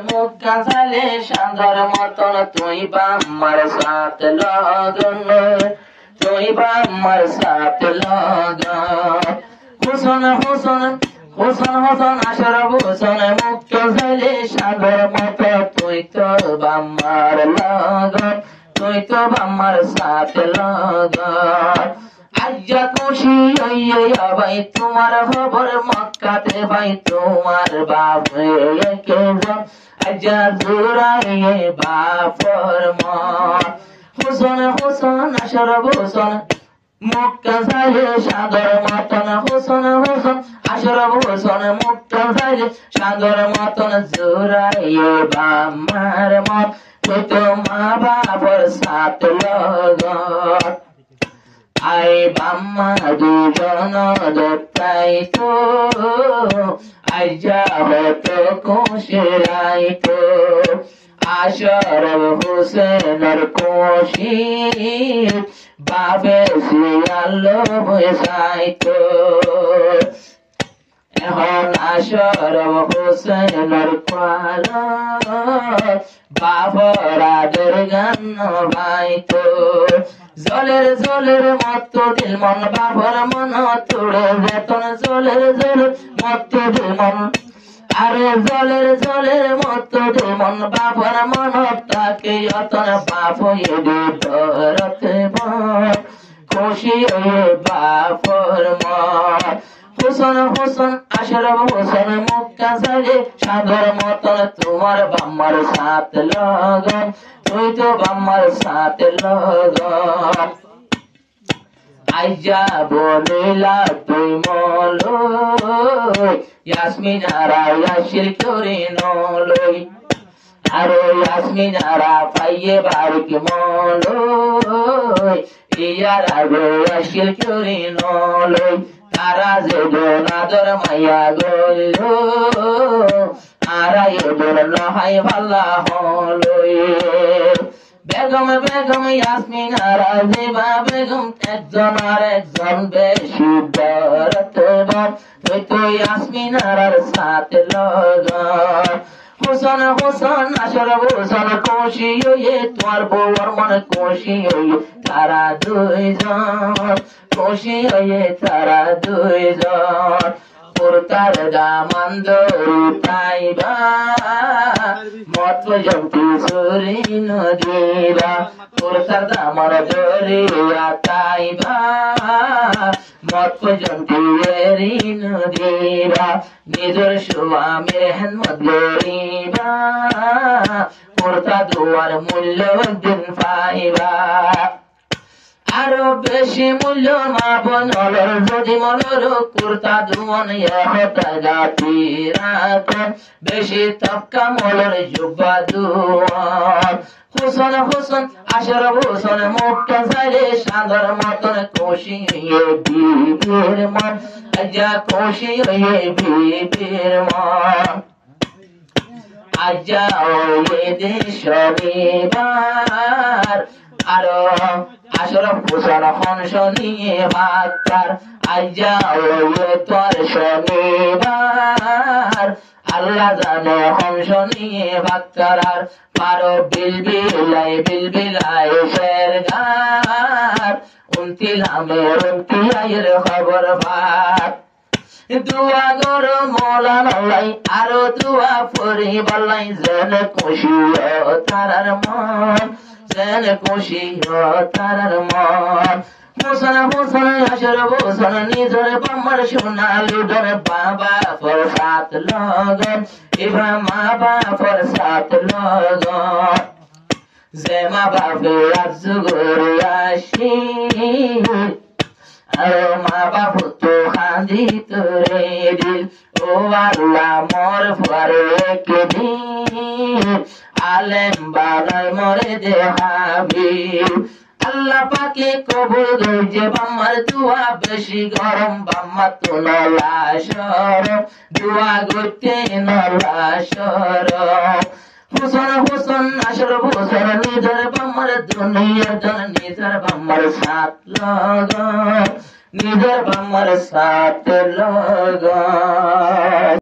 মুখ কাঁচালে সাঁধার মতন তুই বা আমার সাথ লগন, তুই বা আমার সাথ লগন। হুসন হুসন হুসন হুসন আশরাফ হুসন মুখ কাঁচালে সাঁধার মতো তুই তো বা আমার লগন, তুই তো বা আমার সাথ লগন। আজ্জা খুশি হইয়া ভাই তোমার খবর মক্কাতে ভাই তোমার বাপ কেজন আজ্জা জুড়াইয়ে বাপর মন। হুসন হুসন আশরাফ হুসন মুক্তা চাইলে সাদর মতন, হুসন হুসন আশরাফ হুসন মুক্তা চাইলে সাদর মতন জুড়াইয়ে বামার মন। তুই তো মা বাপর সাথ লগন। আই বাম্মা দুজন দত্তাই তো আইজা হতো কুশিরাই তো আশরাফ হুসেনের কুশি বাবে সিয়ালো বসাই তো। এখন আশরাফ হুসেনের পালা বাবরাদের গান ভাই তো। জলের জলের মত দিল মন বাবর মন তোড়ে বেতন, জলের জলের মত দিল মন আরে জলের জলের মত দিল মন বাবর মন তাকে অতন বাপ ধরতে খুশি হয়ে বাপর মন। হুসন হুসন আশরাফ হুসন মুক্তা চাইলে সাগর মতন তোমার বাম্মার সাথ লগন, তুই তো বাম্মার সাথ লগন। আইজা বলিলা তুই মলই ইয়াসমিন আরা ইয়াসির করে নলই, আরে ইয়াসমিন আরা পাইয়ে বাড়িক মলই ইয়ারা গো ইয়াসির করে নলই। তারা যে দোনাদর মাইয়া গইল আরাই দোর নহাই ভাল্লা হলই। বেগম বেগম ইয়াসমিন আরা যেবা বেগম একজন আর একজন বেশি ডরতে বন, তুই তো ইয়াসমিন আরার সাথ লগন। হুসন হুসন আশরাফ হুসন খুশি হয়ে তোমার বউর মনে খুশি হয়ে তারা দুইজন, খুশি হয়ে তারা দুইজন। পুরতার দামান দড়ি পাইবা মত জমতি সুরি নদীবা, পুরতার দামান দড়িয়া তাইবা মত জমতি এরি নদীবা। নিজের স্বামীর হেনমত গরিবা পুরতা দুয়ার মূল্য দিন পাইবা। আরো বেশি মূল্য মাপন হলর যদি মনর কুর্তা দুমন গাতি রাখন, বেশি তপকা মলর জুব্বা দুয়ান। হুসন হুসন আশরাফ হুসন মুক্তা চাইলে সাদর মতন খুশি হয়ে বিবির মন, আজ্জা খুশি হয়ে বিবির মন। আজ্জা ওই দেশ নিবার আরো আশরাফ হুসন হংস নিয়ে বাক্তার আজ্জা ওই তোর শনিবার আল্লাহ জানে হংস নিয়ে বাক্তার। আর পারো বিলবিলাই শের গার উনতিলামের উনতিয়াইয়ের খবর ভাত। দুয়া গর মোলা নলাই আরো দুয়া পরি বলাই যেন খুশি তারার মন, যেন খুশি তারার মন। হুসন হুসন আশরাফ হুসন নিজের বাম্মার সোনালি ধরে বাবা ফর সাথ লগন, এবার মা বাপর সাথ লগন। যে মা বাপে আজ গরে আসি আরে মা বাপু তো খাঁদি তোরে দিল, ও আল্লাহ মোর ফুয়ারে একদিন আলেম বানাই মরে দেহাবি। আল্লাহ পাকে কবুল গইছে বাম্মার দুয়া বেশি গরম, বাম্মা তো নলা সরম দুয়া গইতে নলা সরম। হুসন হুসন আশরাফ হুসন নিজের বাম্মার দুনিয়ার জন নিজের বাম্মার সাথ লগন, নিজের বাম্মার সাথ লগন।